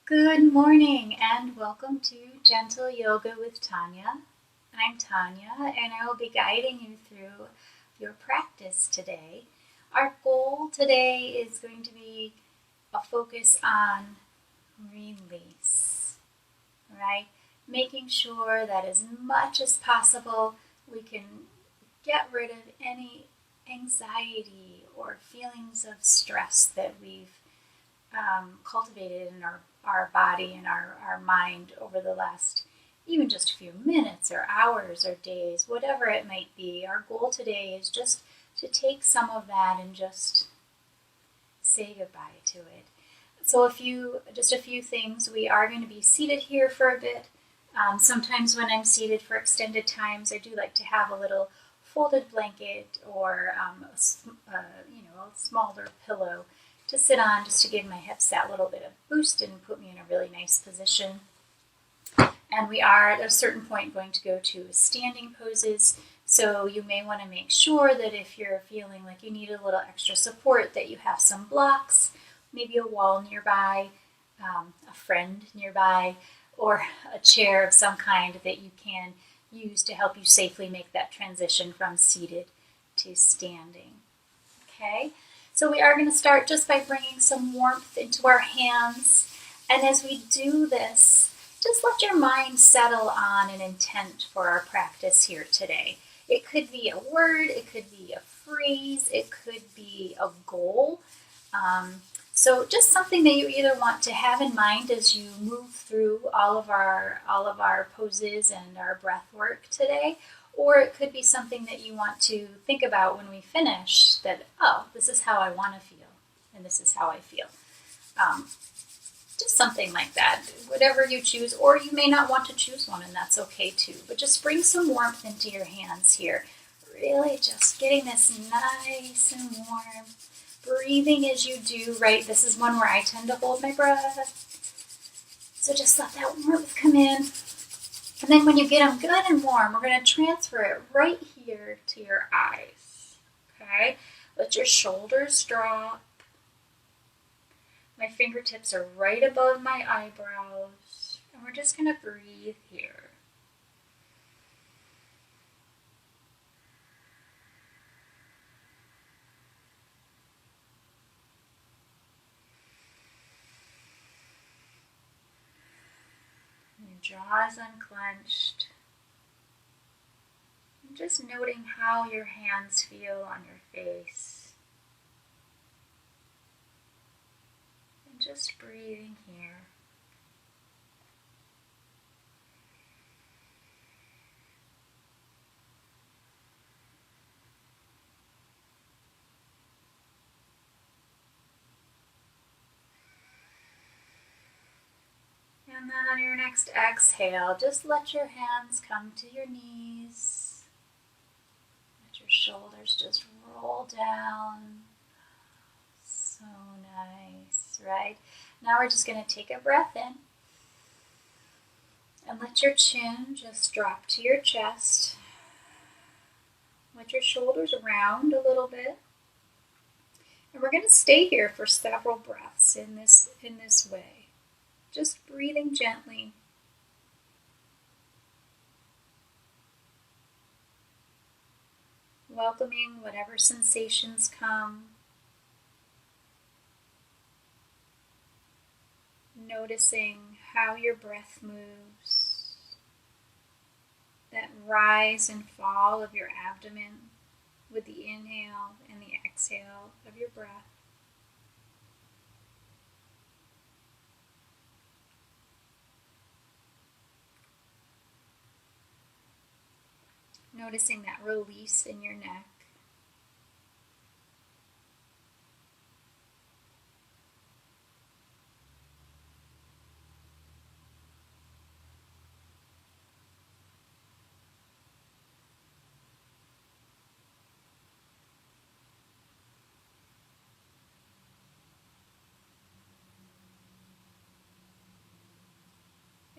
Good morning and welcome to Gentle Yoga with Tanya. I'm Tanya and I will be guiding you through your practice today. Our goal today is going to be a focus on release, right? Making sure that as much as possible we can get rid of any anxiety or feelings of stress that we've cultivated in our body and our mind over the last even just a few minutes or hours or days, whatever it might be. Our goal today is just to take some of that and just say goodbye to it. So just a few things. We are going to be seated here for a bit. Sometimes when I'm seated for extended times, I do like to have a little folded blanket or a smaller pillow to sit on, just to give my hips that little bit of boost and put me in a really nice position. And we are at a certain point going to go to standing poses, so you may want to make sure that if you're feeling like you need a little extra support, that you have some blocks, maybe a wall nearby, a friend nearby, or a chair of some kind that you can use to help you safely make that transition from seated to standing. Okay? So we are going to start just by bringing some warmth into our hands. And as we do this, just let your mind settle on an intent for our practice here today. It could be a word, it could be a phrase, it could be a goal. So just something that you either want to have in mind as you move through all of our poses and our breath work today, or it could be something that you want to think about when we finish, that, this is how I want to feel, and this is how I feel. Just something like that, whatever you choose, or you may not want to choose one, and that's okay too. But just bring some warmth into your hands here. Really just getting this nice and warm. Breathing as you do, right? This is one where I tend to hold my breath. So just let that warmth come in. And then when you get them good and warm, we're going to transfer it right here to your eyes. Okay? Let your shoulders drop. My fingertips are right above my eyebrows. And we're just going to breathe here. Your jaw is unclenched. And just noting how your hands feel on your face. And just breathing here. And then on your next exhale, just let your hands come to your knees. Let your shoulders just roll down. So nice, right? Now we're just going to take a breath in. And let your chin just drop to your chest. Let your shoulders round a little bit. And we're going to stay here for several breaths in this way. Just breathing gently. Welcoming whatever sensations come. Noticing how your breath moves. That rise and fall of your abdomen with the inhale and the exhale of your breath. Noticing that release in your neck.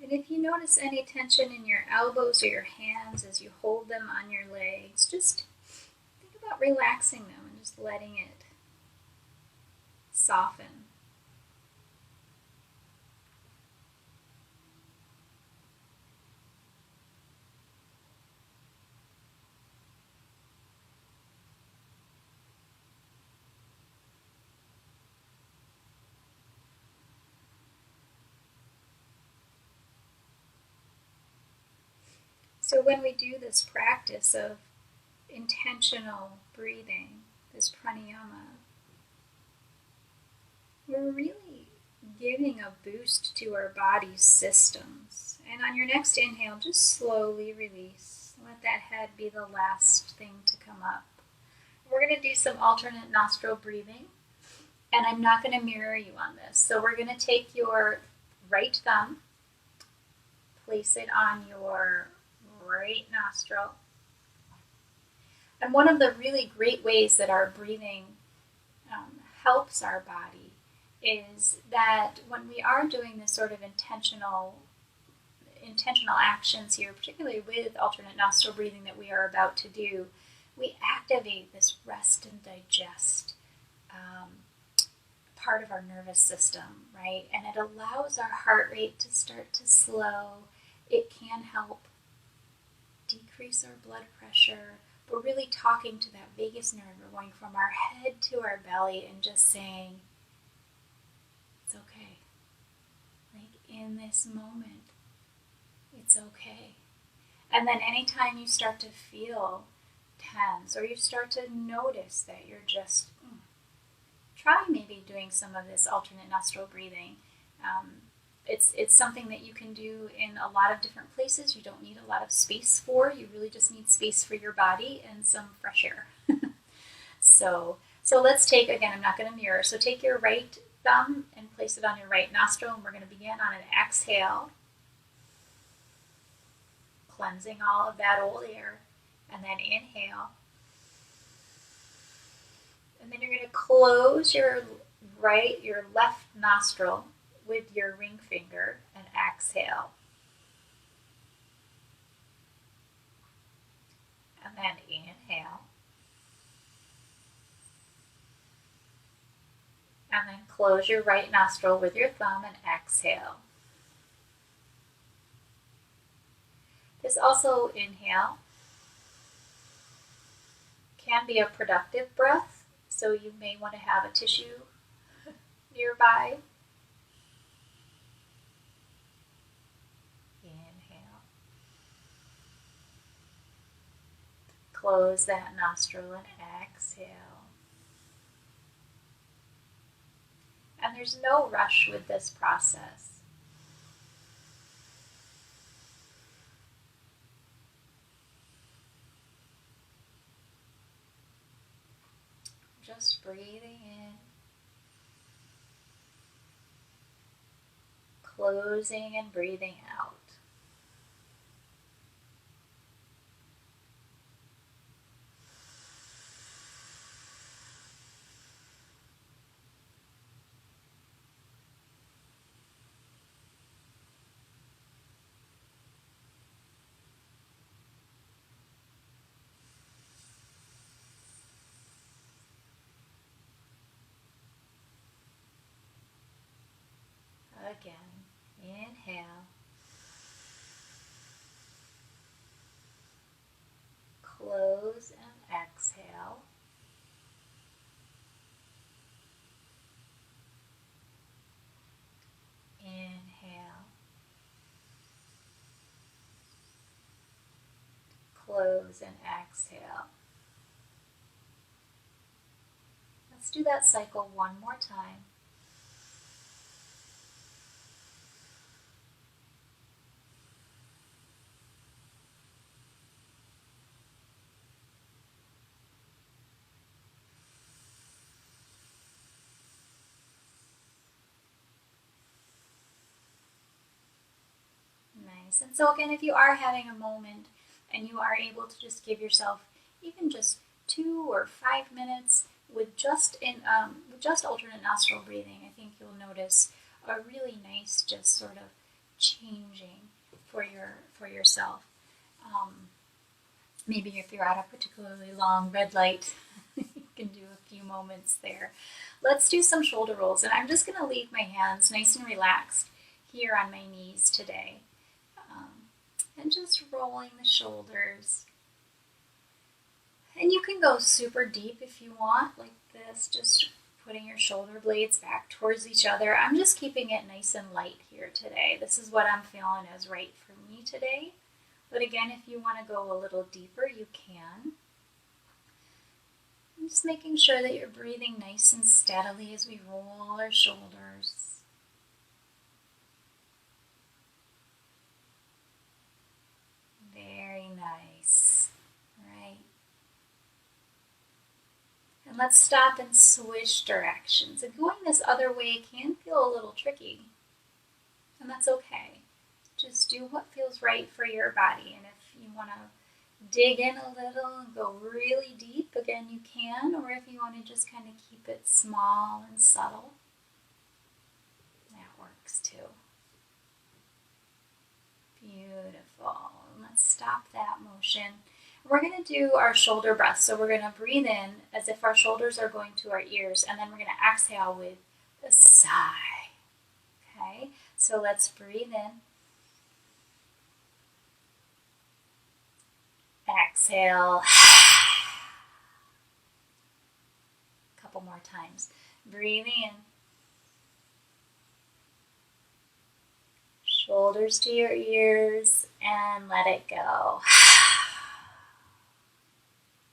And if you notice any tension in your elbows or your hands as you hold them on your legs, just think about relaxing them and just letting it soften. when we do this practice of intentional breathing, this pranayama, we're really giving a boost to our body's systems. And on your next inhale, just slowly release. Let that head be the last thing to come up. We're going to do some alternate nostril breathing, and I'm not going to mirror you on this. So we're going to take your right thumb, place it on your right nostril. And one of the really great ways that our breathing helps our body is that when we are doing this sort of intentional actions here, particularly with alternate nostril breathing that we are about to do, we activate this rest and digest part of our nervous system, right? And it allows our heart rate to start to slow. It can help decrease our blood pressure. We're really talking to that vagus nerve. We're going from our head to our belly and just saying, it's okay. Like in this moment, it's okay. And then anytime you start to feel tense or you start to notice that you're just, try maybe doing some of this alternate nostril breathing. It's something that you can do in a lot of different places. You don't need a lot of space for. You really just need space for your body and some fresh air. So let's take, again, I'm not going to mirror. So take your right thumb and place it on your right nostril, and we're going to begin on an exhale, cleansing all of that old air, and then inhale. And then you're going to close your left nostril with your ring finger and exhale. And then inhale. And then close your right nostril with your thumb and exhale. This also, inhale, can be a productive breath, so you may want to have a tissue nearby. Inhale. Close that nostril and exhale. And there's no rush with this process. Just breathing in, closing and breathing out. Again, inhale, close and exhale. Inhale, close and exhale. Let's do that cycle one more time. Nice. And so again, if you are having a moment and you are able to just give yourself even just 2 or 5 minutes with just alternate nostril breathing, I think you'll notice a really nice just sort of changing for yourself. Maybe if you're at a particularly long red light, you can do a few moments there. Let's do some shoulder rolls, and I'm just going to leave my hands nice and relaxed here on my knees today. And just rolling the shoulders. And you can go super deep if you want, like this, just putting your shoulder blades back towards each other. I'm just keeping it nice and light here today. This is what I'm feeling is right for me today. But again, if you want to go a little deeper, you can. And just making sure that you're breathing nice and steadily as we roll our shoulders. Very nice. Right. And let's stop and switch directions. And going this other way can feel a little tricky. And that's okay. Just do what feels right for your body. And if you want to dig in a little and go really deep, again, you can. Or if you want to just kind of keep it small and subtle, that works too. Beautiful. Let's stop that motion. We're going to do our shoulder breath. So we're going to breathe in as if our shoulders are going to our ears, and then we're going to exhale with a sigh. Okay? So let's breathe in. Exhale. A couple more times. Breathing in. Shoulders to your ears, and let it go.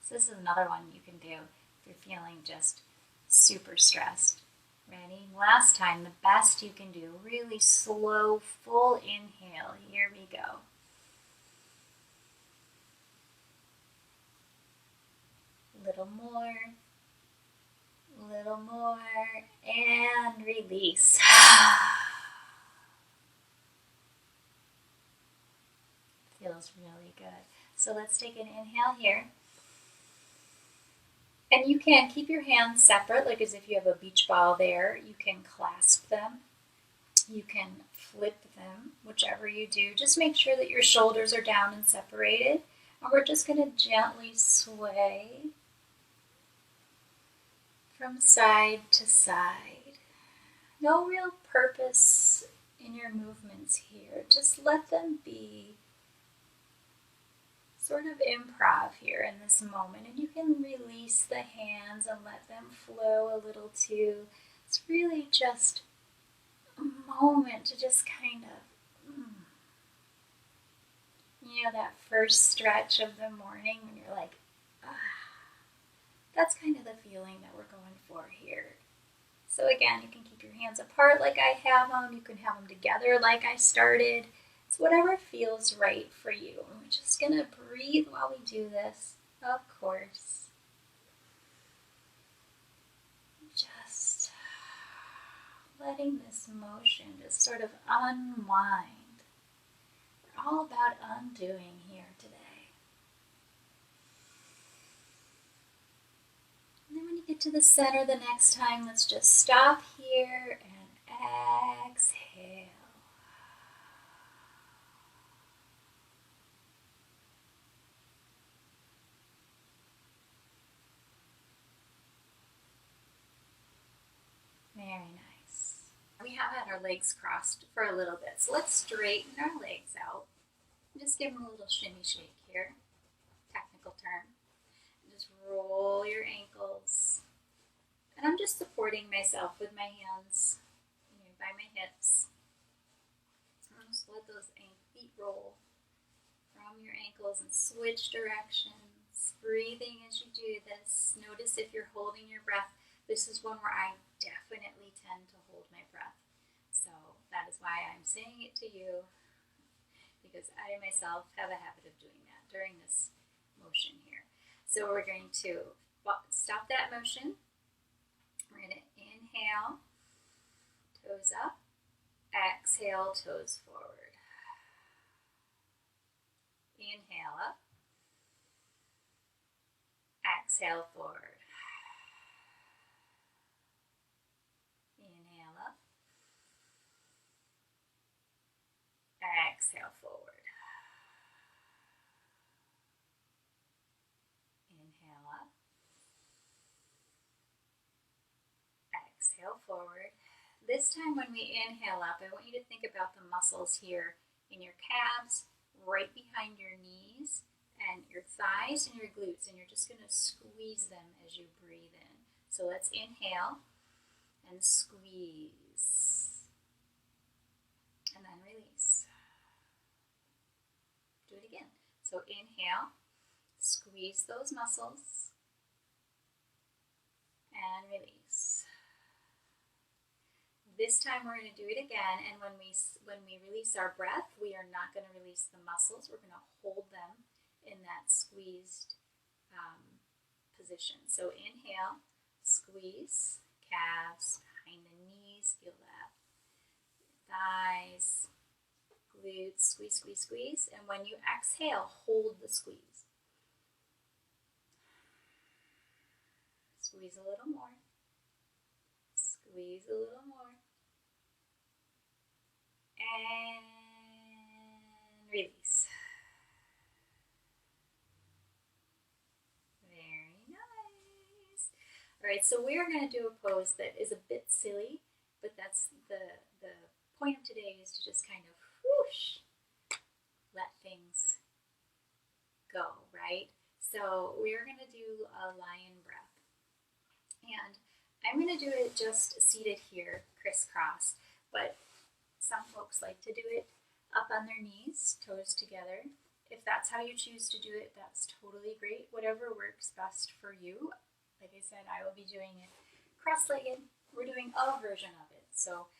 So this is another one you can do if you're feeling just super stressed. Ready? Last time, the best you can do. Really slow, full inhale. Here we go. Little more, and release. Feels really good. So let's take an inhale here. And you can keep your hands separate, like as if you have a beach ball there. You can clasp them. You can flip them, whichever you do. Just make sure that your shoulders are down and separated. And we're just going to gently sway from side to side. No real purpose in your movements here. Just let them be sort of improv here in this moment, and you can release the hands and let them flow a little too. It's really just a moment to just kind of, that first stretch of the morning when you're like, that's kind of the feeling that we're going for here. So again, you can keep your hands apart like I have them. You can have them together like I started. It's whatever feels right for you. And we're just going to breathe while we do this, of course. Just letting this motion just sort of unwind. We're all about undoing here today. And then when you get to the center the next time, let's just stop here and exhale. Very nice. We have had our legs crossed for a little bit, so let's straighten our legs out. Just give them a little shimmy shake here, technical term. Just roll your ankles. And I'm just supporting myself with my hands by my hips. And just let those feet roll from your ankles and switch directions. Breathing as you do this. Notice if you're holding your breath. This is one where I definitely tend to hold my breath. So that is why I'm saying it to you, because I myself have a habit of doing that during this motion here. So we're going to stop that motion. We're going to inhale, toes up, exhale, toes forward. Inhale up, exhale forward. Inhale up, exhale forward. Inhale up, exhale forward. This time when we inhale up, I want you to think about the muscles here in your calves, right behind your knees, and your thighs and your glutes, and you're just going to squeeze them as you breathe in. So let's inhale and squeeze, and then release. Do it again. So inhale, squeeze those muscles, and release. This time we're going to do it again, and when we release our breath, we are not going to release the muscles. We're going to hold them in that squeezed position. So inhale, squeeze, calves, behind the knees, feel that. Thighs, glutes, squeeze, squeeze, squeeze. And when you exhale, hold the squeeze. Squeeze a little more. Squeeze a little more. And release. Very nice. All right, so we are going to do a pose that is a bit silly, but that's the point of today is to just kind of whoosh, let things go, right? So we're going to do a lion breath. And I'm going to do it just seated here, crisscross, but some folks like to do it up on their knees, toes together. If that's how you choose to do it, that's totally great. Whatever works best for you. Like I said, I will be doing it cross-legged. We're doing a version of it. So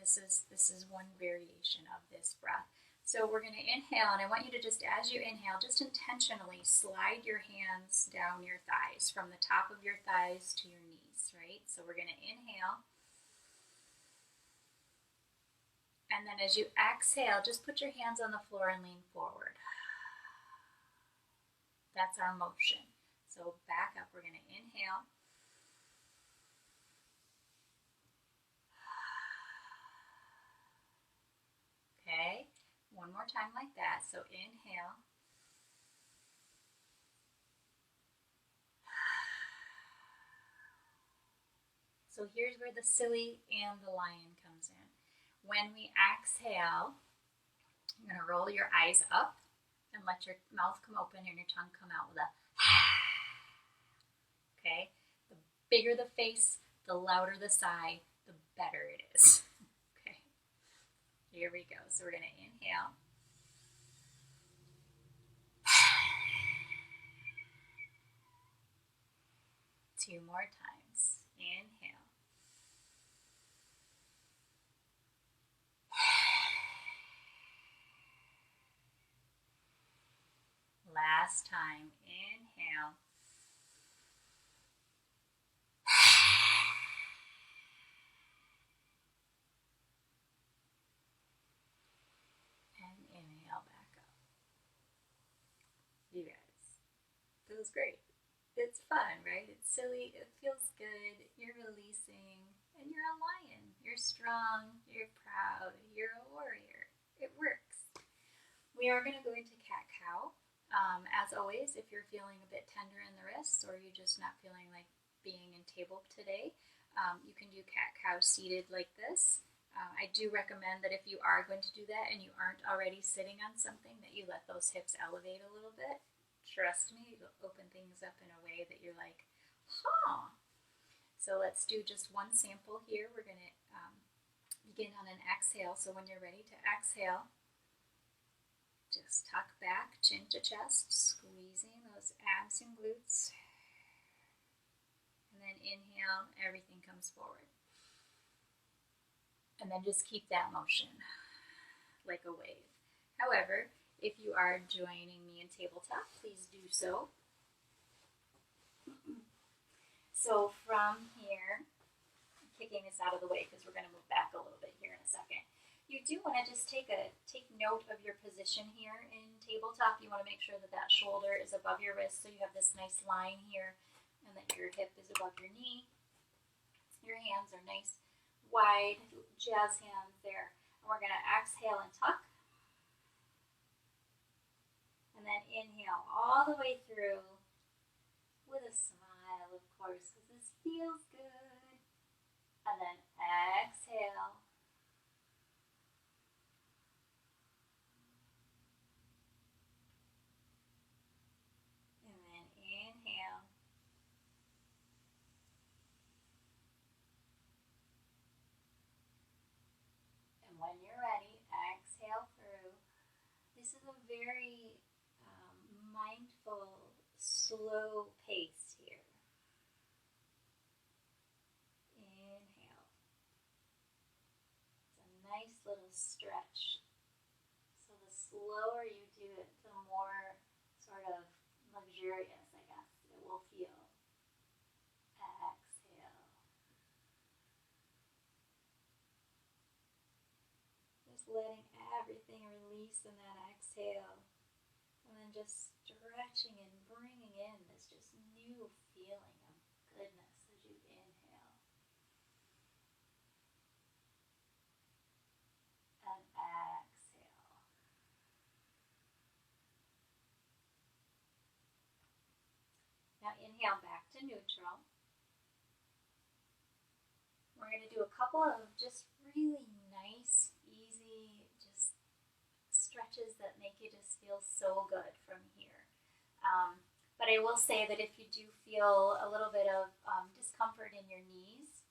this is one variation of this breath. So we're going to inhale, and I want you to just, as you inhale, just intentionally slide your hands down your thighs, from the top of your thighs to your knees, right? So we're going to inhale. And then as you exhale, just put your hands on the floor and lean forward. That's our motion. So back up, we're going to inhale. Okay, one more time like that. So inhale. So here's where the silly and the lion comes in. When we exhale, you're going to roll your eyes up and let your mouth come open and your tongue come out with a okay? The bigger the face, the louder the sigh, the better it is. Okay, here we go. So we're going to inhale. Two more times. Inhale. Last time. Inhale. And inhale back up. You guys, feels great. It's fun, right? It's silly. It feels good. You're releasing. And you're a lion. You're strong. You're proud. You're a warrior. It works. We are going to go into cat-cow. As always, if you're feeling a bit tender in the wrists or you're just not feeling like being in table today, you can do cat-cow seated like this. I do recommend that if you are going to do that and you aren't already sitting on something, that you let those hips elevate a little bit. Trust me, it'll open things up in a way that you're like, huh. So let's do just one sample here. We're going to begin on an exhale. So when you're ready to exhale, just tuck back, chin to chest, squeezing those abs and glutes. And then inhale, everything comes forward. And then just keep that motion like a wave. However, if you are joining me in tabletop, please do so. So from here, I'm kicking this out of the way because we're going to move back a little bit here in a second. You do want to just take note of your position here in tabletop. You want to make sure that that shoulder is above your wrist, so you have this nice line here, and that your hip is above your knee. Your hands are nice, wide, jazz hands there. And we're going to exhale and tuck. And then inhale all the way through with a smile, of course, because this feels good. And then exhale. And then inhale. And when you're ready, exhale through. This is a very mindful, slow pace here. Inhale. It's a nice little stretch. So the slower you do it, the more sort of luxurious, I guess, it will feel. Exhale. Just letting everything release in that exhale. And then just stretching and bringing in this just new feeling of goodness as you inhale. And exhale. Now inhale back to neutral. We're going to do a couple of just really nice, easy, just stretches that make you just feel so good from here. But I will say that if you do feel a little bit of discomfort in your knees,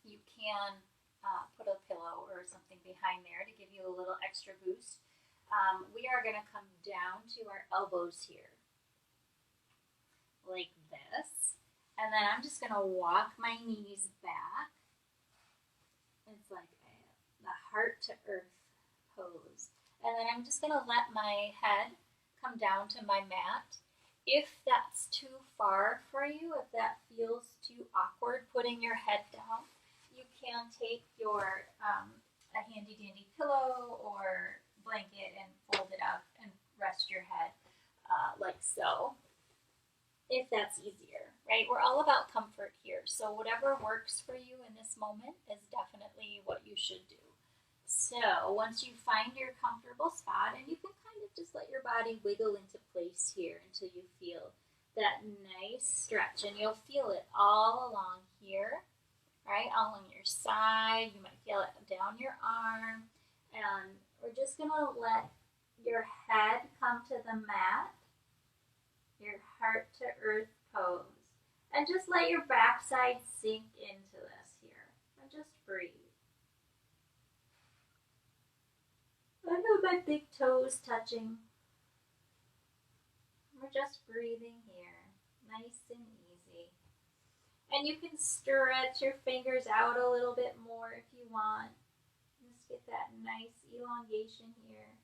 you can put a pillow or something behind there to give you a little extra boost. We are going to come down to our elbows here, like this. And then I'm just going to walk my knees back. It's like the heart to earth pose. And then I'm just going to let my head come down to my mat. If that's too far for you, if that feels too awkward putting your head down, you can take your a handy dandy pillow or blanket and fold it up and rest your head like so, if that's easier, right? We're all about comfort here, so whatever works for you in this moment is definitely what you should do. So once you find your comfortable spot, and you can kind of just let your body wiggle into place here until you feel that nice stretch, and you'll feel it all along here, right? Along your side, you might feel it down your arm, and we're just gonna let your head come to the mat, your heart to earth pose, and just let your backside sink into this here, and just breathe. I have my big toes touching. We're just breathing here, nice and easy. And you can stretch your fingers out a little bit more if you want. Just get that nice elongation here.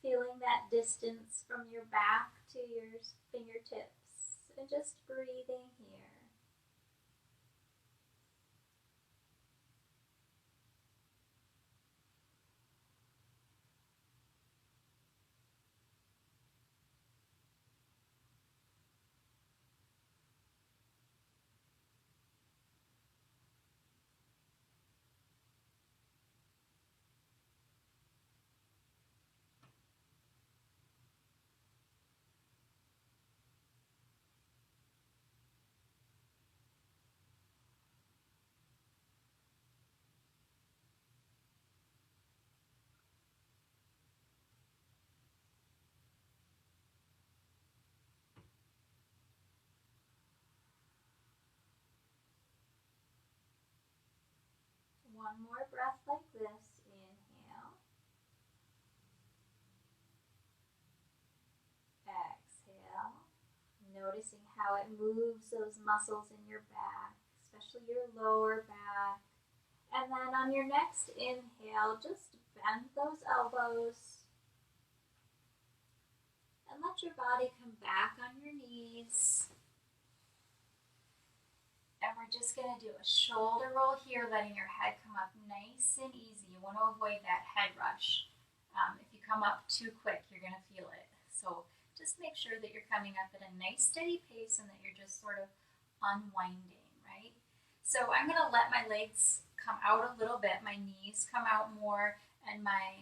Feeling that distance from your back to your fingertips, and just breathing here. One more breath like this. Inhale. Exhale. Noticing how it moves those muscles in your back, especially your lower back. And then on your next inhale, just bend those elbows. And let your body come back on your knees. And we're just going to do a shoulder roll here, letting your head come up nice and easy. You want to avoid that head rush. If you come up too quick, you're going to feel it. So just make sure that you're coming up at a nice steady pace and that you're just sort of unwinding, right? So I'm going to let my legs come out a little bit. My knees come out more, and my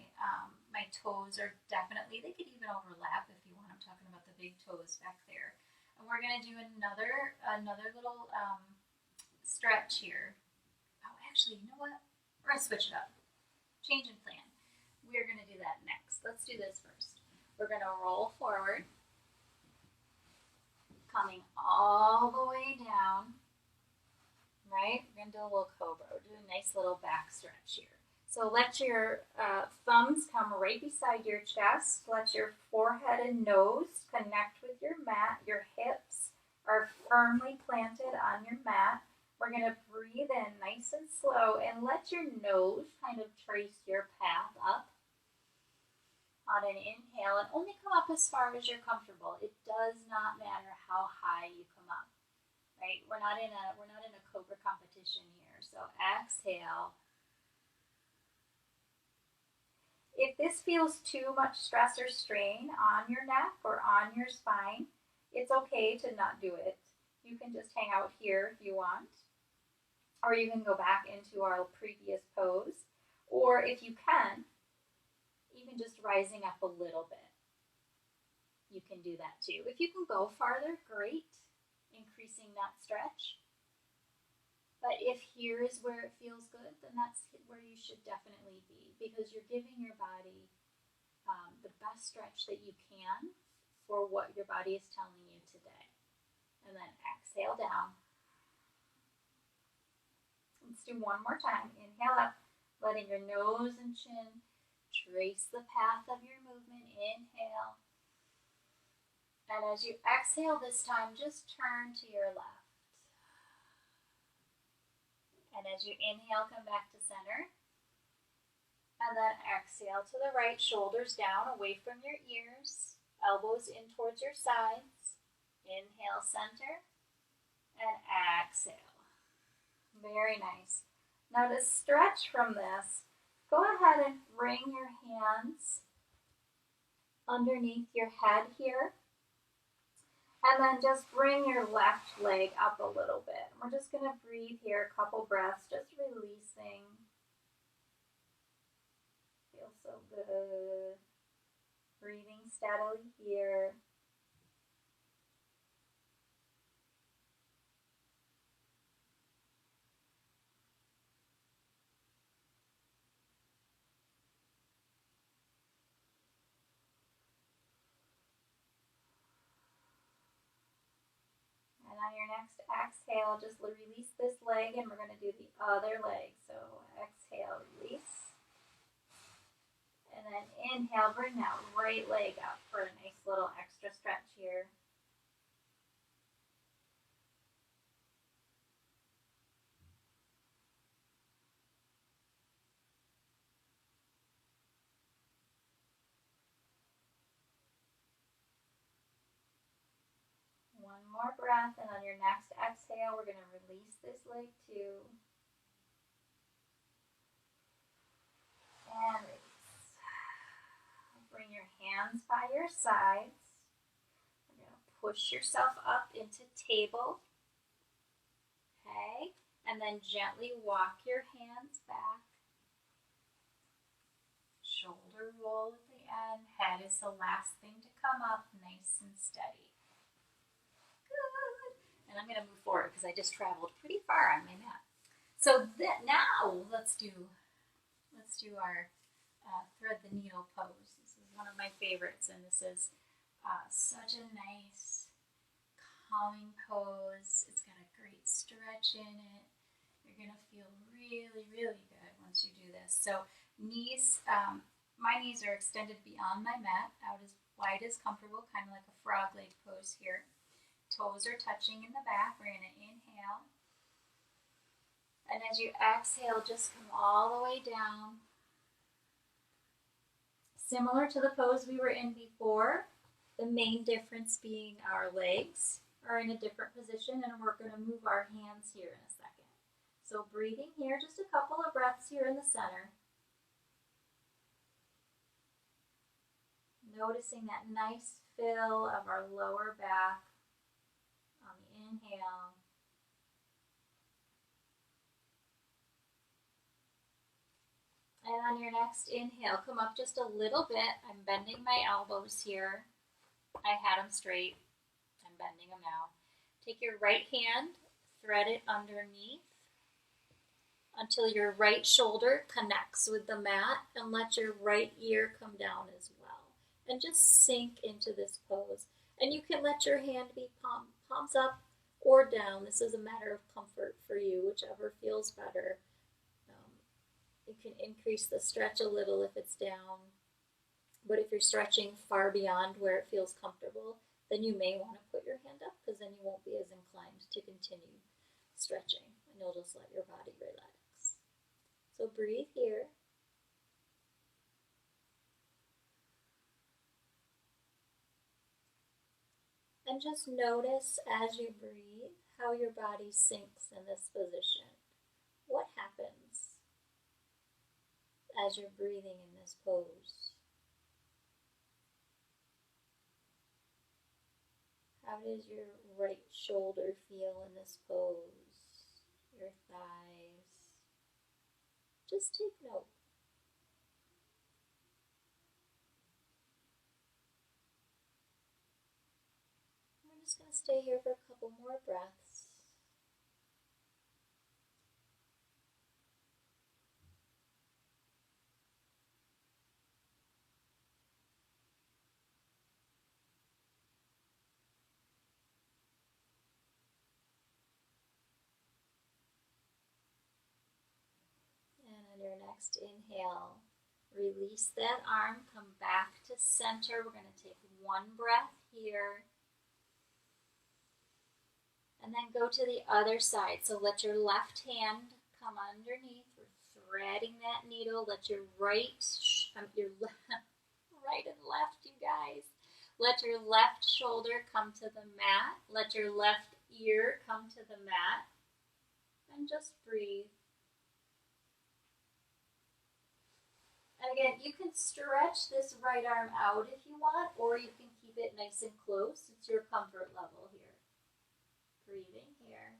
toes are definitely, they could even overlap if you want. I'm talking about the big toes back there. And we're going to do another little stretch here. Oh, actually, you know what? We're going to switch it up. Change in plan. We're going to do that next. Let's do this first. We're going to roll forward, coming all the way down, right? We're going to do a little Cobra. We're doing a nice little back stretch here. So let your thumbs come right beside your chest. Let your forehead and nose connect with your mat. Your hips are firmly planted on your mat. We're going to breathe in nice and slow and let your nose kind of trace your path up. On an inhale, and only come up as far as you're comfortable. It does not matter how high you come up, right? We're not in a Cobra competition here. So exhale. If this feels too much stress or strain on your neck or on your spine, it's okay to not do it. You can just hang out here if you want, or you can go back into our previous pose, or if you can, even just rising up a little bit. You can do that too. If you can go farther, great, increasing that stretch. But if here is where it feels good, then that's where you should definitely be, because you're giving your body the best stretch that you can for what your body is telling you today. And then exhale down. Let's do one more time. Inhale up, letting your nose and chin trace the path of your movement. Inhale. And as you exhale this time, just turn to your left. And as you inhale, come back to center. And then exhale to the right, shoulders down, away from your ears, elbows in towards your sides. Inhale, center, and exhale. Very nice. Now to stretch from this, go ahead and bring your hands underneath your head here. And then just bring your left leg up a little bit. We're just going to breathe here a couple breaths, just releasing. Feels so good. Breathing steadily here. On your next exhale, just release this leg, and we're going to do the other leg. So exhale, release. And then inhale, bring that right leg up for a nice little extra stretch here. One more breath, and on your next exhale, we're going to release this leg too. And release. Bring your hands by your sides. You're going to push yourself up into table. Okay, and then gently walk your hands back. Shoulder roll at the end. Head is the last thing to come up, nice and steady. Good. And I'm going to move forward because I just traveled pretty far on my mat. So now let's do our thread the needle pose. This is one of my favorites, and this is such a nice calming pose. It's got a great stretch in it. You're going to feel really, really good once you do this. So knees, my knees are extended beyond my mat, out as wide as comfortable, kind of like a frog leg pose here. Toes are touching in the back. We're going to inhale. And as you exhale, just come all the way down. Similar to the pose we were in before, the main difference being our legs are in a different position, and we're going to move our hands here in a second. So breathing here, just a couple of breaths here in the center. Noticing that nice fill of our lower back on the inhale. And on your next inhale, come up just a little bit. I'm bending my elbows here. I had them straight. I'm bending them now. Take your right hand, thread it underneath until your right shoulder connects with the mat, and let your right ear come down as well. And just sink into this pose. And you can let your hand be palms up or down. This is a matter of comfort for you, whichever feels better. You can increase the stretch a little if it's down, but if you're stretching far beyond where it feels comfortable, then you may want to put your hand up, because then you won't be as inclined to continue stretching, and you'll just let your body relax. So breathe here. And just notice as you breathe how your body sinks in this position. What happens as you're breathing in this pose? How does your right shoulder feel in this pose? Your thighs? Just take note. We're just going to stay here for a couple more breaths. And on your next inhale, release that arm, come back to center. We're going to take one breath here. And then go to the other side. So let your left hand come underneath. We're threading that needle. Let your right and left, you guys. Let your left shoulder come to the mat. Let your left ear come to the mat. And just breathe. And again, you can stretch this right arm out if you want, or you can keep it nice and close. It's your comfort level here. Breathing here.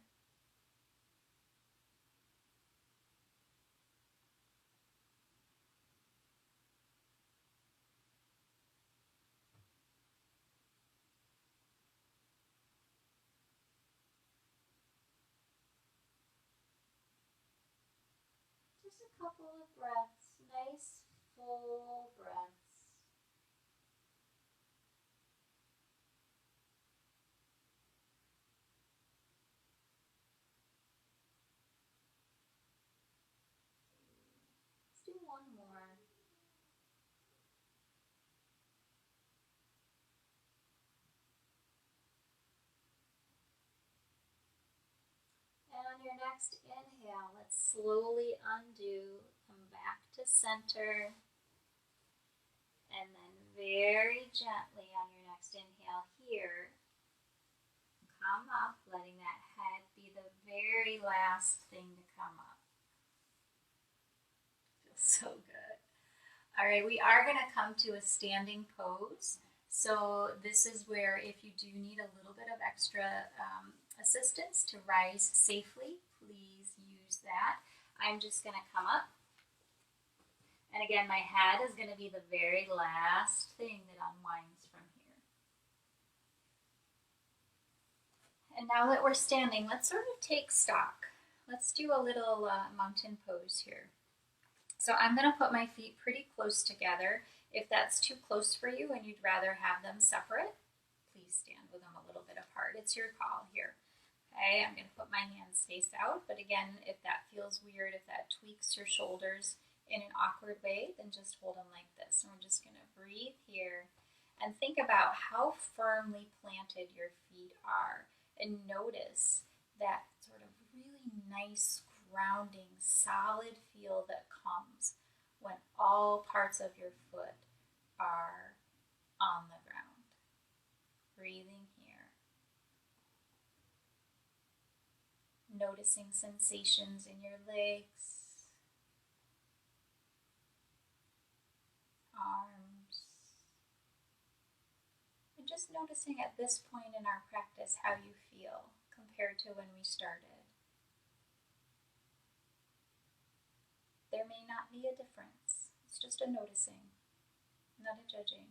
Just a couple of breaths, nice full breaths. Let's do one more. And on your next inhale, let's slowly undo, come back to center, and then very gently on your next inhale here, come up, letting that head be the very last thing to come up. Feels so good. All right, we are going to come to a standing pose. So this is where if you do need a little bit of extra assistance to rise safely, please use that. I'm just going to come up. And again, my head is going to be the very last thing that unwinds from here. And now that we're standing, let's sort of take stock. Let's do a little mountain pose here. So I'm going to put my feet pretty close together. If that's too close for you and you'd rather have them separate, please stand with them a little bit apart. It's your call here. Okay, I'm going to put my hands face out, but again, if that feels weird, if that tweaks your shoulders in an awkward way, then just hold them like this. And we're just going to breathe here and think about how firmly planted your feet are, and notice that sort of really nice, grounding, solid feel that comes when all parts of your foot are on the ground. Breathing here. Noticing sensations in your legs, arms, and just noticing at this point in our practice how you feel compared to when we started. There may not be a difference. It's just a noticing, not a judging.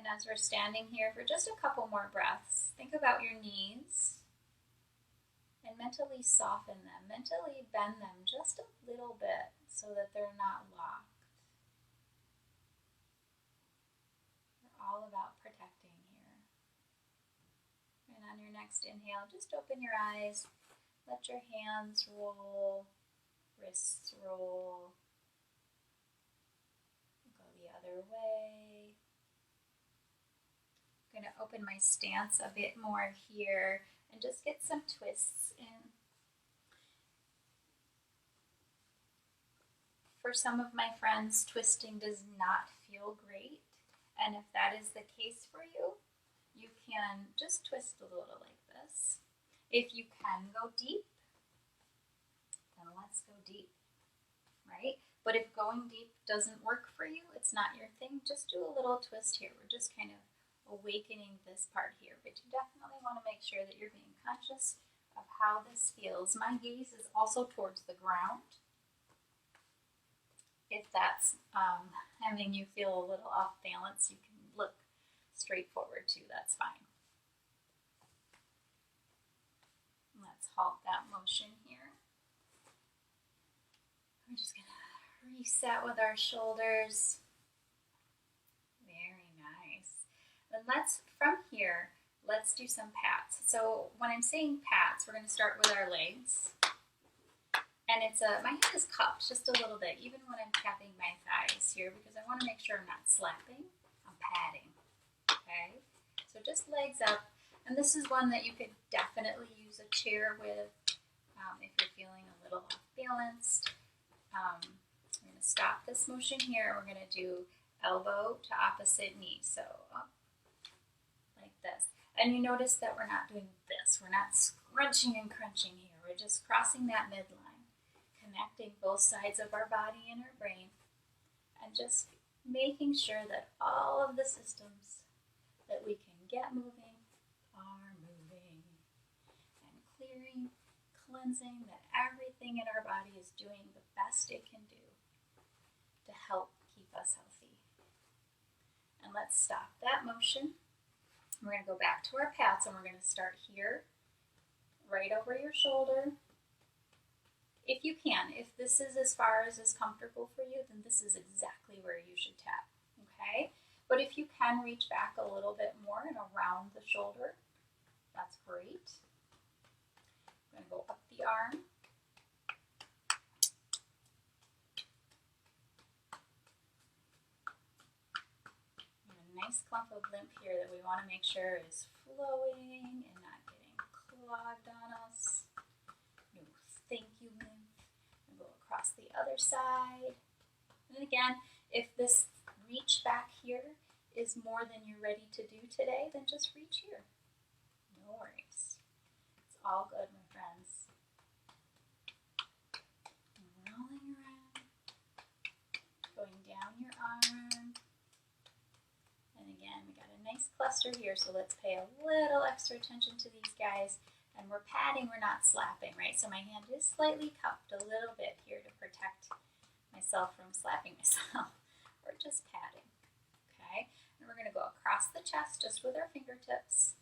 And as we're standing here for just a couple more breaths, think about your knees and mentally soften them, mentally bend them just a little bit so that they're not locked. next inhale, just open your eyes. Let your hands roll, wrists roll. Go the other way. I'm going to open my stance a bit more here and just get some twists in. For some of my friends, twisting does not feel great. And if that is the case for you, you can just twist a little like this. If you can go deep, then let's go deep, right? But if going deep doesn't work for you, it's not your thing, just do a little twist here. We're just kind of awakening this part here, but you definitely want to make sure that you're being conscious of how this feels. My gaze is also towards the ground. If that's having you feel a little off balance, you can look straight forward too, that's fine. Let's halt that motion here. We're just going to reset with our shoulders. Very nice. Then from here, let's do some pats. So when I'm saying pats, we're going to start with our legs. And my hand is cupped just a little bit, even when I'm tapping my thighs here, because I want to make sure I'm not slapping, I'm patting, okay? So just legs up, and this is one that you could definitely use a chair with if you're feeling a little off balanced. We're going to stop this motion here. We're going to do elbow to opposite knee, so up like this. And you notice that we're not doing this. We're not scrunching and crunching here. We're just crossing that midline, connecting both sides of our body and our brain, and just making sure that all of the systems that we can get moving are moving, and clearing, cleansing, that everything in our body is doing the best it can do to help keep us healthy. And let's stop that motion. We're going to go back to our pats, and we're going to start here, right over your shoulder. If you can, if this is as far as is comfortable for you, then this is exactly where you should tap, okay? But if you can reach back a little bit more and around the shoulder, that's great. I'm going to go up the arm. And a nice clump of lymph here that we want to make sure is flowing and not getting clogged on us. No, thank you, lymph. And go across the other side. And again, if this reach back here is more than you're ready to do today, then just reach here. No worries. It's all good, my friends. Rolling around, going down your arm. And again, we got a nice cluster here, so let's pay a little extra attention to these guys. And we're patting, we're not slapping, right? So my hand is slightly cupped a little bit here to protect myself from slapping myself. We're just patting, okay? And we're going to go across the chest just with our fingertips.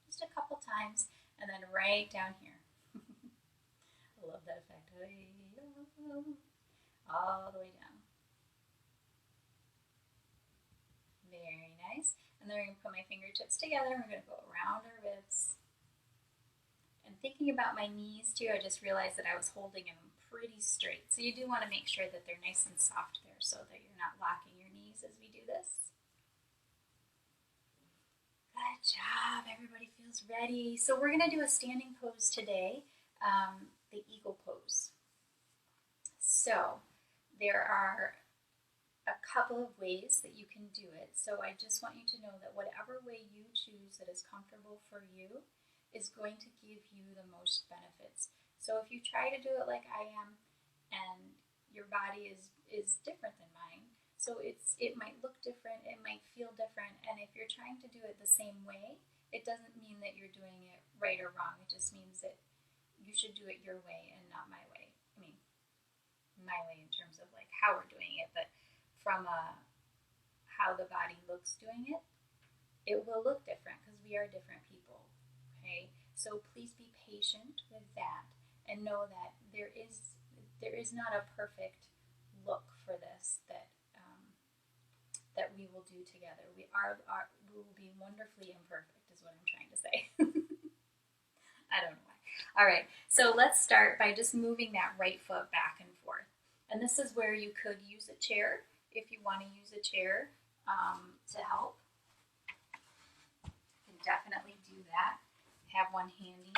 Just a couple times, and then right down here. I love that effect. All the way down. Very nice. And then we're going to put my fingertips together. We're going to go around our ribs. And thinking about my knees too, I just realized that I was holding them pretty straight. So you do want to make sure that they're nice and soft there so that you're not locking your knees as we do this. Good job. Everybody feels ready. So we're going to do a standing pose today, the eagle pose. So there are a couple of ways that you can do it. So I just want you to know that whatever way you choose that is comfortable for you is going to give you the most benefits. So if you try to do it like I am, and your body is different than mine, so it might look different, it might feel different, and if you're trying to do it the same way, it doesn't mean that you're doing it right or wrong. It just means that you should do it your way and not my way. I mean, my way in terms of like how we're doing it, but from how the body looks doing it, it will look different because we are different people, okay? So please be patient with that and know that there is not a perfect look for this that we will do together. will be wonderfully imperfect is what I'm trying to say. I don't know why. All right, so let's start by just moving that right foot back and forth. And this is where you could use a chair if you want to use a chair to help. You can definitely do that. Have one handy.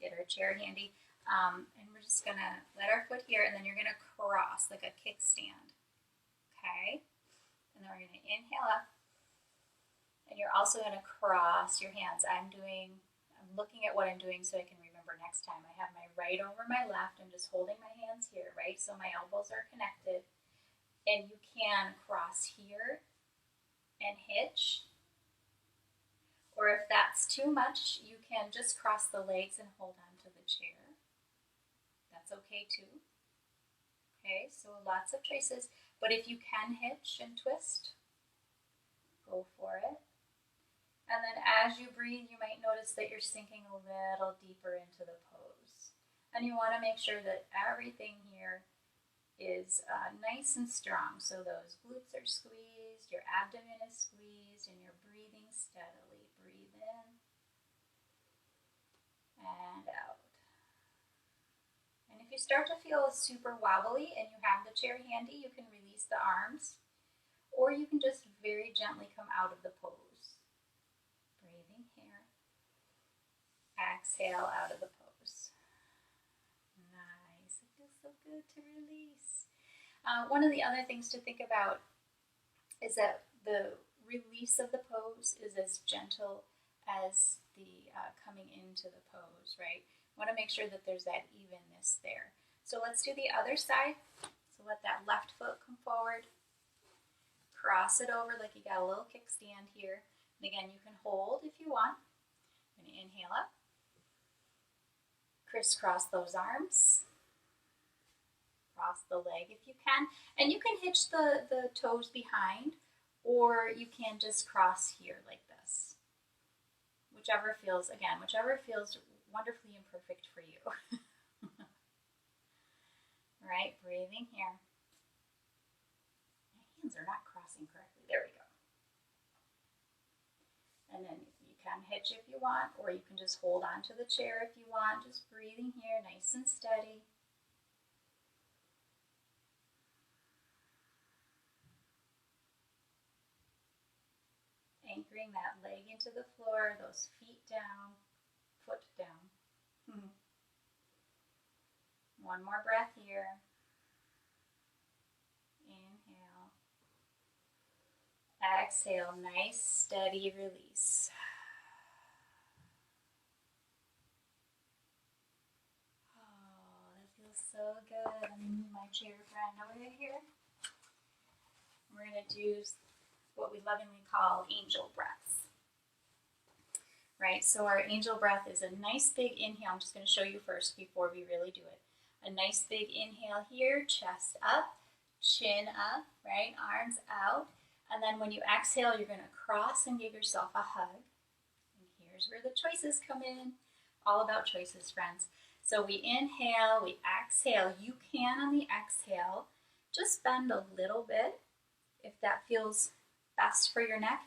Get our chair handy. And we're just going to let our foot here, and then you're going to cross like a kickstand. Okay? And then we're going to inhale up. And you're also going to cross your hands. I'm looking at what I'm doing so I can remember next time. I have my right over my left. I'm just holding my hands here, right? So my elbows are connected. And you can cross here and hitch. Or if that's too much, you can just cross the legs and hold on to the chair. That's okay too. Okay, so lots of choices. But if you can hitch and twist, go for it. And then as you breathe, you might notice that you're sinking a little deeper into the pose. And you want to make sure that everything here is nice and strong. So those glutes are squeezed, your abdomen is squeezed, and you're breathing steadily. Breathe in and out. And if you start to feel super wobbly and you have the chair handy, you can release the arms, or you can just very gently come out of the pose. Breathing here. Exhale out of the pose. Nice. It feels so good to release. One of the other things to think about is that the release of the pose is as gentle as the coming into the pose, right? Want to make sure that there's that evenness there. So let's do the other side. So let that left foot come forward. Cross it over like you got a little kickstand here. And again, you can hold if you want. I'm going to inhale up. Crisscross those arms. Cross the leg if you can. And you can hitch the toes behind, or you can just cross here like this. Whichever feels wonderfully imperfect for you. All right, breathing here. My hands are not crossing correctly. There we go. And then you can hitch if you want, or you can just hold on to the chair if you want. Just breathing here, nice and steady. Anchoring that leg into the floor, those feet down, foot down. One more breath here. Inhale. Exhale, nice, steady release. Oh, that feels so good. Let me move my chair friend over here. We're going to do what we lovingly call angel breaths. Right, so our angel breath is a nice big inhale. I'm just going to show you first before we really do it. A nice big inhale here, chest up, chin up, right, arms out. And then when you exhale, you're going to cross and give yourself a hug. And here's where the choices come in. All about choices, friends. So we inhale, we exhale. You can, on the exhale, just bend a little bit if that feels best for your neck.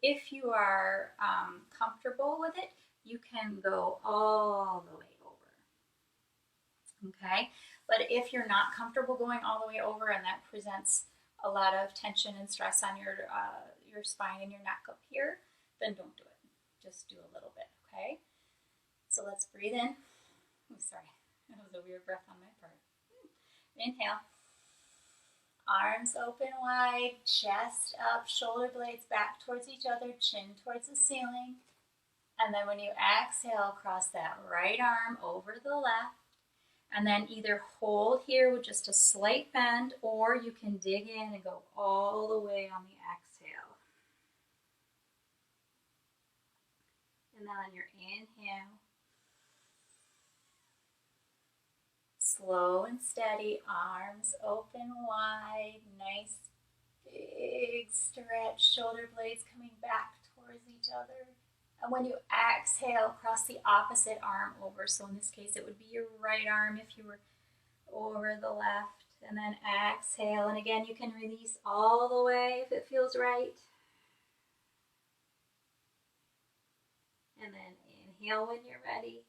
If you are comfortable with it, you can go all the way over. Okay? But if you're not comfortable going all the way over and that presents a lot of tension and stress on your spine and your neck up here, then don't do it. Just do a little bit, okay? So let's breathe in. Oh, sorry, that was a weird breath on my part. Inhale. Arms open wide, chest up, shoulder blades back towards each other, chin towards the ceiling. And then when you exhale, cross that right arm over the left. And then either hold here with just a slight bend, or you can dig in and go all the way on the exhale. And then on your inhale, slow and steady, arms open wide, nice big stretch, shoulder blades coming back towards each other. And when you exhale, cross the opposite arm over. So in this case, it would be your right arm if you were over the left. And then exhale. And again, you can release all the way if it feels right. And then inhale when you're ready.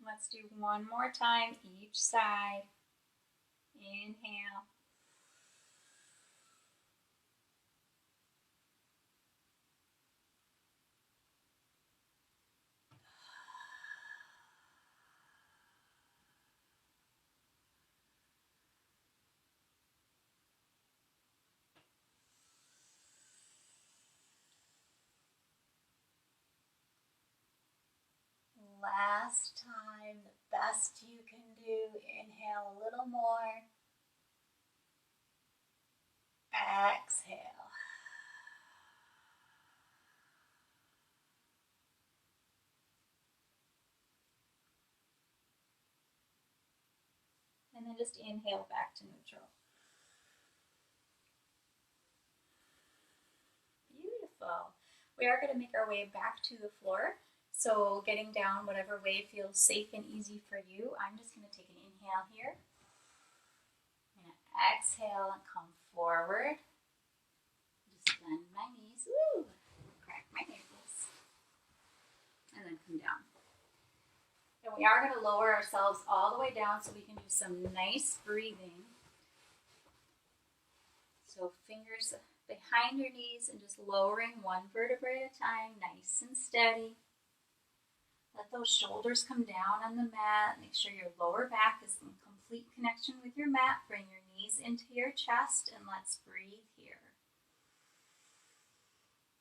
Let's do one more time, each side. Inhale. Last time, the best you can do. Inhale a little more. Exhale. And then just inhale back to neutral. Beautiful. We are going to make our way back to the floor. So getting down whatever way feels safe and easy for you. I'm just going to take an inhale here. I'm going to exhale and come forward. Just bend my knees. Woo! Crack my ankles. And then come down. And we are going to lower ourselves all the way down so we can do some nice breathing. So fingers behind your knees and just lowering one vertebrae at a time, nice and steady. Let those shoulders come down on the mat. Make sure your lower back is in complete connection with your mat. Bring your knees into your chest and let's breathe here.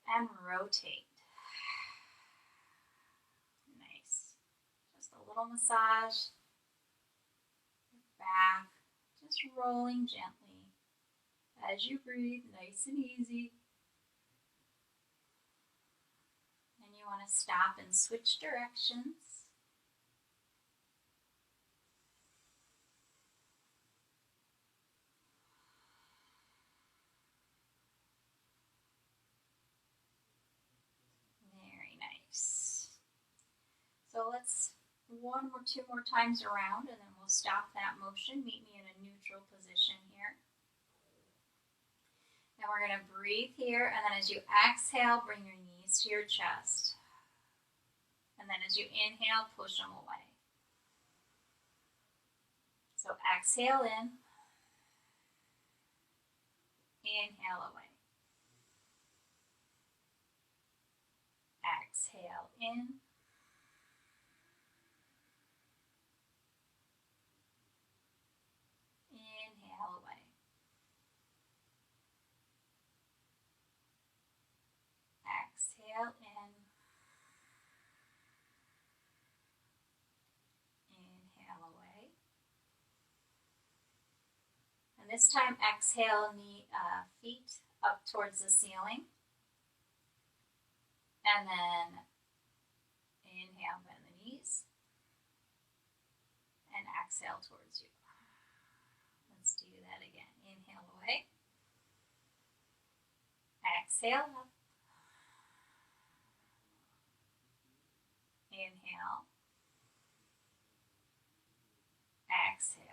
And rotate. Nice. Just a little massage. Your back. Just rolling gently. As you breathe, nice and easy. And you want to stop and switch directions. Very nice. So let's two more times around and then we'll stop that motion. Meet me in a neutral position here. Now we're going to breathe here, and then as you exhale, bring your knees to your chest. And then as you inhale, push them away. So exhale in, inhale away. Exhale in, inhale away. Exhale in, inhale away. And this time exhale, feet up towards the ceiling. And then inhale, bend the knees. And exhale towards you. Let's do that again. Inhale away. Exhale up. Inhale. Exhale.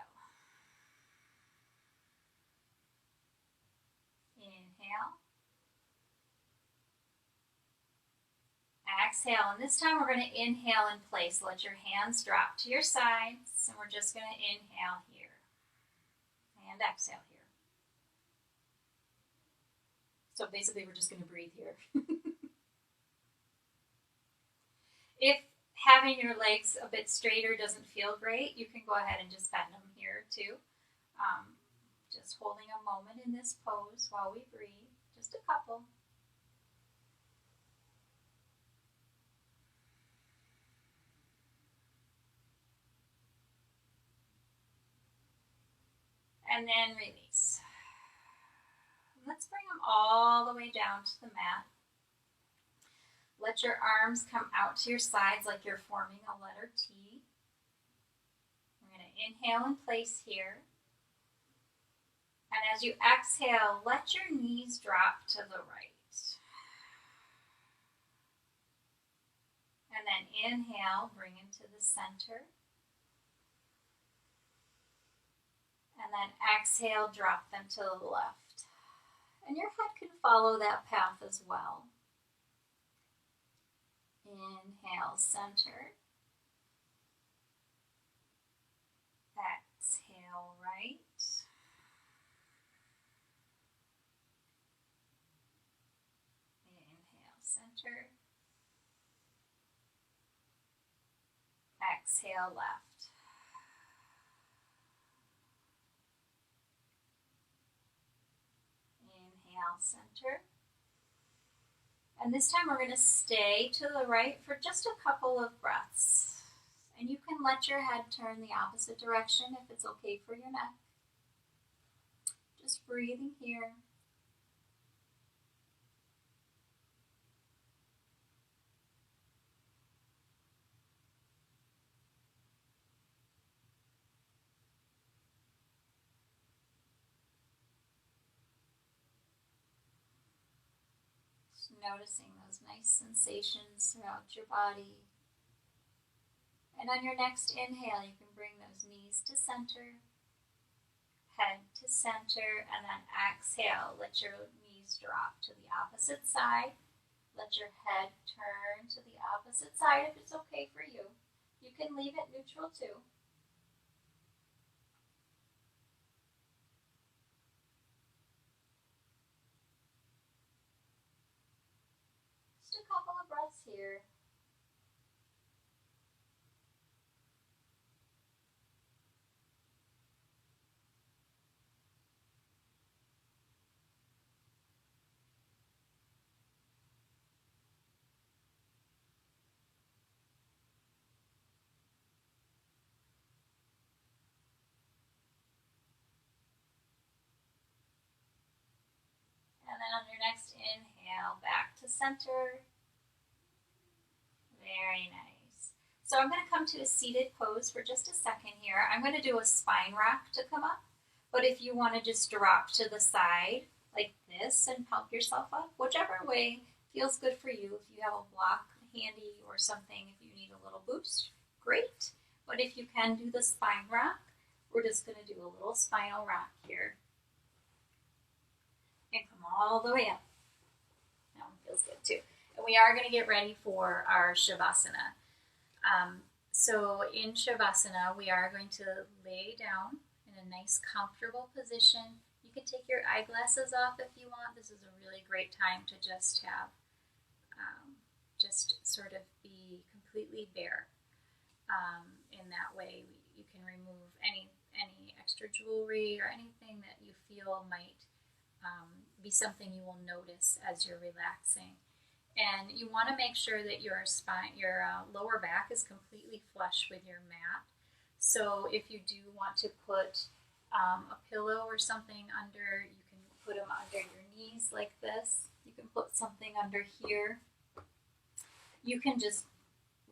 Inhale. Exhale. And this time we're going to inhale in place. Let your hands drop to your sides. And we're just going to inhale here. And exhale here. So basically we're just going to breathe here. If having your legs a bit straighter doesn't feel great, you can go ahead and just bend them here too. Just holding a moment in this pose while we breathe, just a couple. And then release. Let's bring them all the way down to the mat. Let your arms come out to your sides like you're forming a letter T. We're going to inhale in place here. And as you exhale, let your knees drop to the right. And then inhale, bring into the center. And then exhale, drop them to the left. And your head can follow that path as well. Inhale, center. Exhale, right. Inhale, center. Exhale, left. Inhale, center. And this time we're going to stay to the right for just a couple of breaths. And you can let your head turn the opposite direction if it's okay for your neck. Just breathing here. Noticing those nice sensations throughout your body. And on your next inhale, you can bring those knees to center, head to center, and then exhale. Let your knees drop to the opposite side. Let your head turn to the opposite side if it's okay for you. You can leave it neutral too. Just a couple of breaths here. And then on your next inhale, back to center. Very nice. So I'm going to come to a seated pose for just a second here. I'm going to do a spine rock to come up. But if you want to just drop to the side like this and help yourself up, whichever way feels good for you. If you have a block handy or something, if you need a little boost, great. But if you can do the spine rock, we're just going to do a little spinal rock here. And come all the way up. That one feels good too. And we are going to get ready for our Shavasana. So in Shavasana, we are going to lay down in a nice comfortable position. You can take your eyeglasses off if you want. This is a really great time to just have, just sort of be completely bare. In that way, you can remove any extra jewelry or anything that you feel might be something you will notice as you're relaxing. And you want to make sure that your spine, your lower back is completely flush with your mat. So if you do want to put a pillow or something under, you can put them under your knees like this. You can put something under here. You can just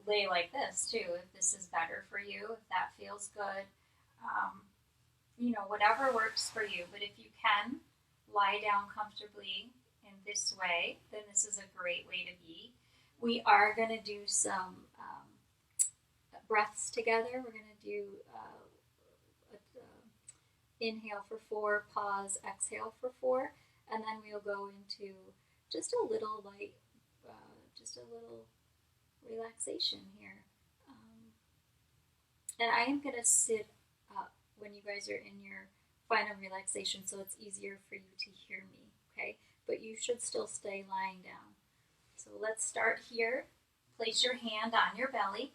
lay like this too, if this is better for you, if that feels good. Whatever works for you. But if you can lie down comfortably in this way, then this is a great way to be. We are going to do some breaths together. We're going to do inhale for 4, pause, exhale for 4, and then we'll go into just a little light, just a little relaxation here. And I am going to sit up when you guys are in your final relaxation, so it's easier for you to hear me, okay? But you should still stay lying down. So let's start here. Place your hand on your belly.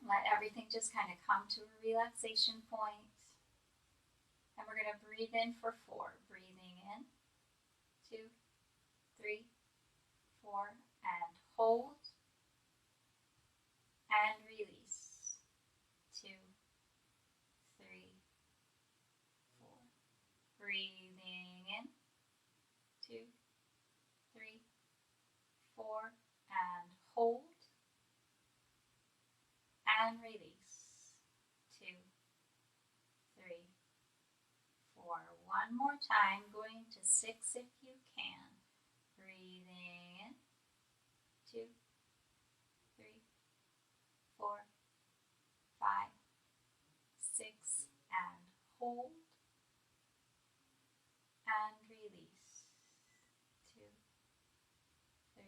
Let everything just kind of come to a relaxation point. And we're going to breathe in for 4. Breathing in, 2, 3, 4, and hold. And release. 2, 3, 4. hold, and release. 2, 3, 4. One more time, going to 6 if you can. Breathing in. 2, 3, 4, 5, 6, and hold and release. 2, 3,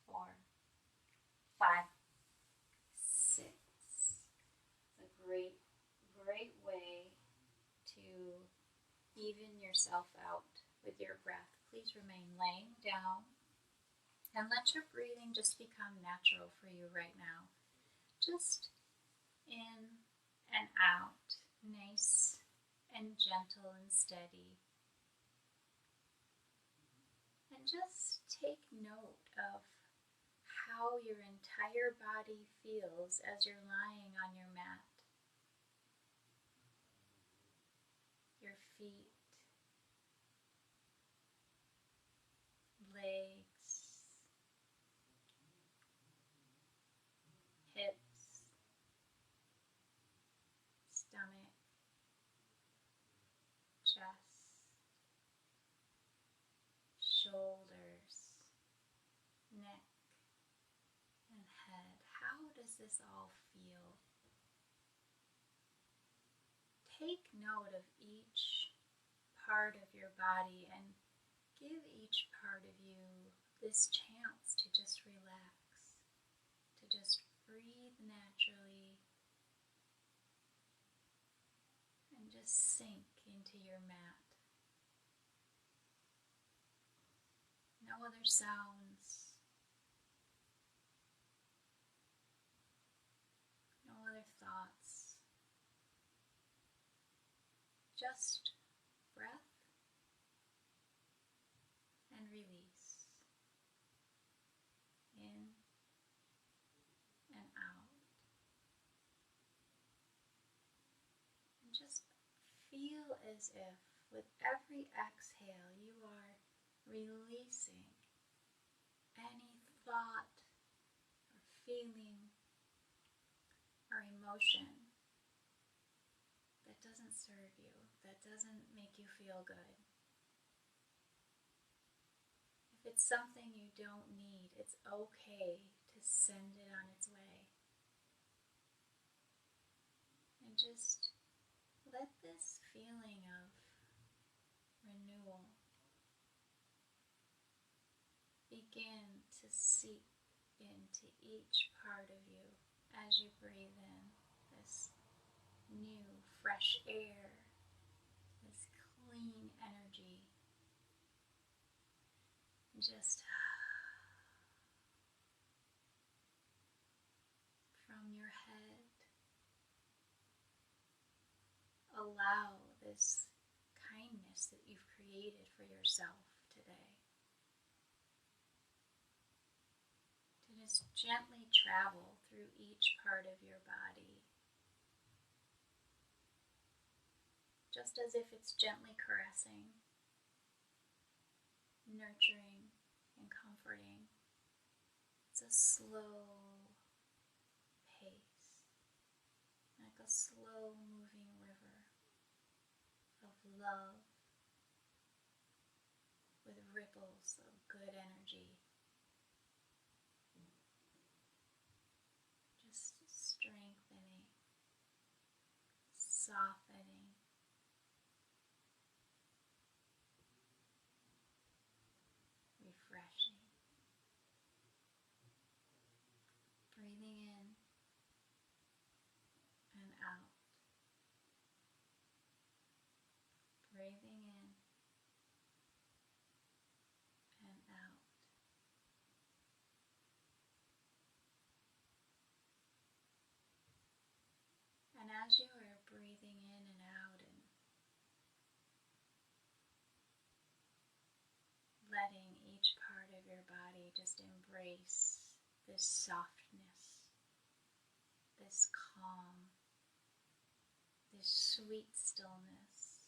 4, 5, 6. It's a great way to even yourself out with your breath. Please remain laying down and let your breathing just become natural for you right now. Just in and out, nice and gentle and steady. And just take note of how your entire body feels as you're lying on your mat. Your feet, legs, hips, stomach, chest, shoulders, neck, and head. How does this all feel? Take note of each part of your body and give each part of you this chance to just relax, to just breathe naturally and just sink into your mat. No other sounds, no other thoughts, just breath and release, in and out. And just feel as if with every exhale you are releasing any thought or feeling or emotion that doesn't serve you, that doesn't make you feel good. If it's something you don't need, it's okay to send it on its way. And just let this feeling of renewal begin to seep into each part of you as you breathe in this new, fresh air, this clean energy. Just from your head, allow this kindness that you've created for yourself today to just gently travel through each part of your body, just as if it's gently caressing, nurturing, and comforting. It's a slow pace, like a slow moving river of love with ripples of good energy. Just strengthening, softening, refreshing. Breathing in and out. Breathing in and out. And as you are breathing in and out and letting each part of your body just embrace this softness, this calm, this sweet stillness,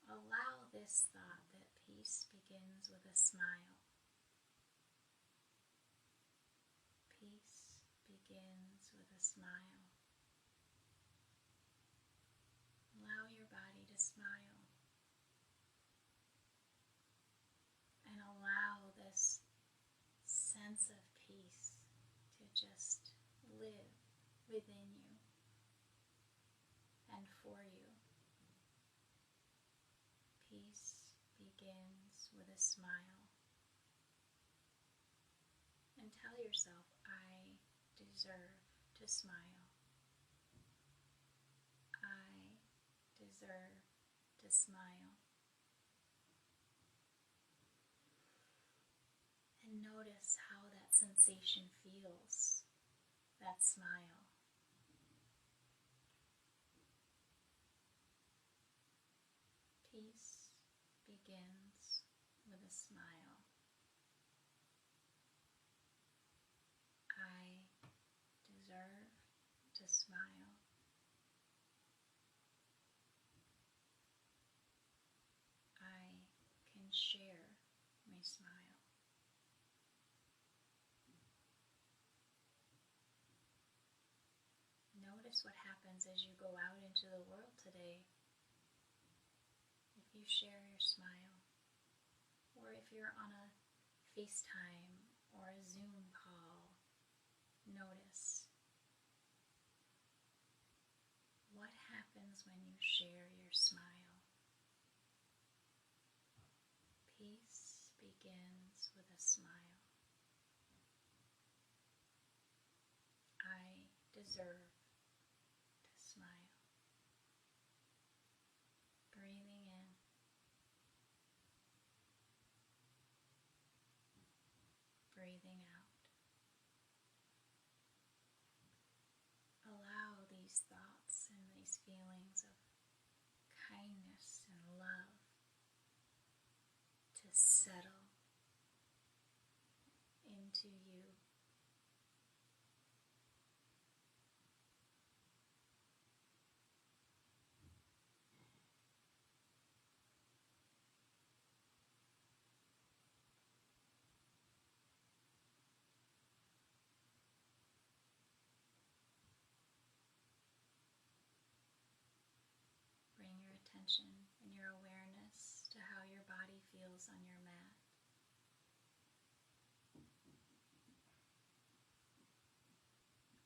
allow this thought that peace begins with a smile. begins with a smile. Allow your body to smile and allow this sense of peace to just live within you and for you. Peace begins with a smile. And tell yourself, I deserve to smile. I deserve to smile. And notice how that sensation feels, that smile. Peace begins with a smile. I deserve to smile. I can share my smile. Notice what happens as you go out into the world today. If you share your smile, or if you're on a FaceTime or a Zoom call, notice what happens when you share your smile. Peace begins with a smile. I deserve to smile. Breathing in. Breathing out. Allow these thoughts and these feelings of kindness and love to settle into you. Bring your attention and your awareness to how your body feels on your mat.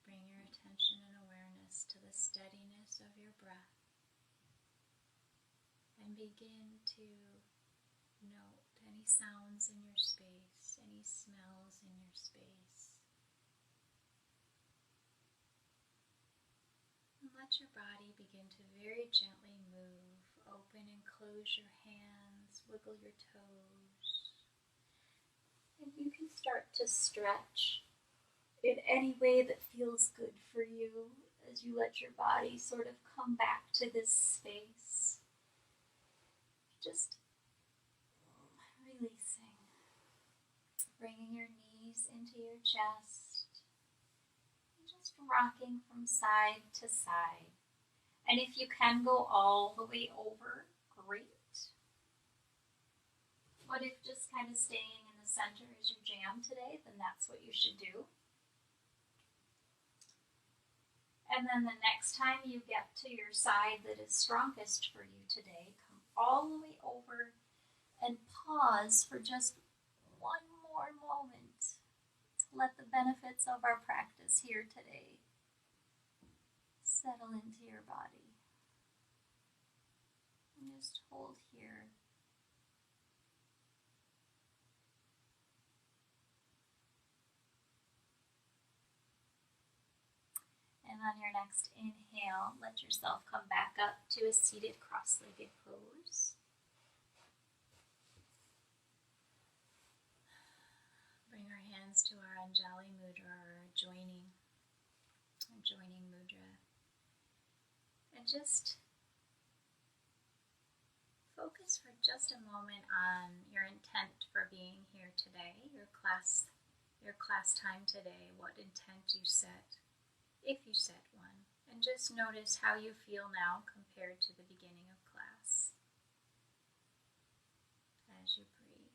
Bring your attention and awareness to the steadiness of your breath. And begin to note any sounds in your space, any smells in your space. And let your body begin to very gently move. Open and close your hands, wiggle your toes. And you can start to stretch in any way that feels good for you as you let your body sort of come back to this space. Just releasing. Bringing your knees into your chest. Just rocking from side to side. And if you can go all the way over, great. But if just kind of staying in the center is your jam today, then that's what you should do. And then the next time you get to your side that is strongest for you today, come all the way over and pause for just one more moment to let the benefits of our practice here today settle into your body. And just hold here. And on your next inhale, let yourself come back up to a seated cross-legged pose. Bring our hands to our Anjali Mudra, or joining mudra. And just focus for just a moment on your intent for being here today, your class time today, what intent you set, if you set one. And just notice how you feel now compared to the beginning of class as you breathe.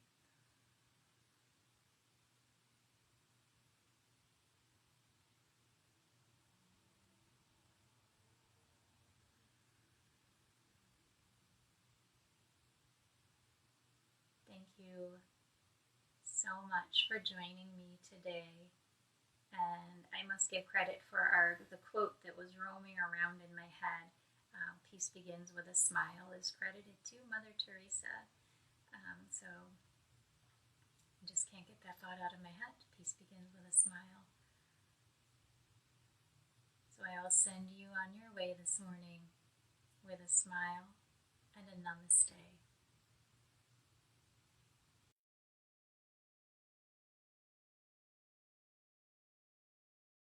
thank you so much for joining me today. And I must give credit for the quote that was roaming around in my head. Peace begins with a smile is credited to Mother Teresa. So I just can't get that thought out of my head. Peace begins with a smile. So I will send you on your way this morning with a smile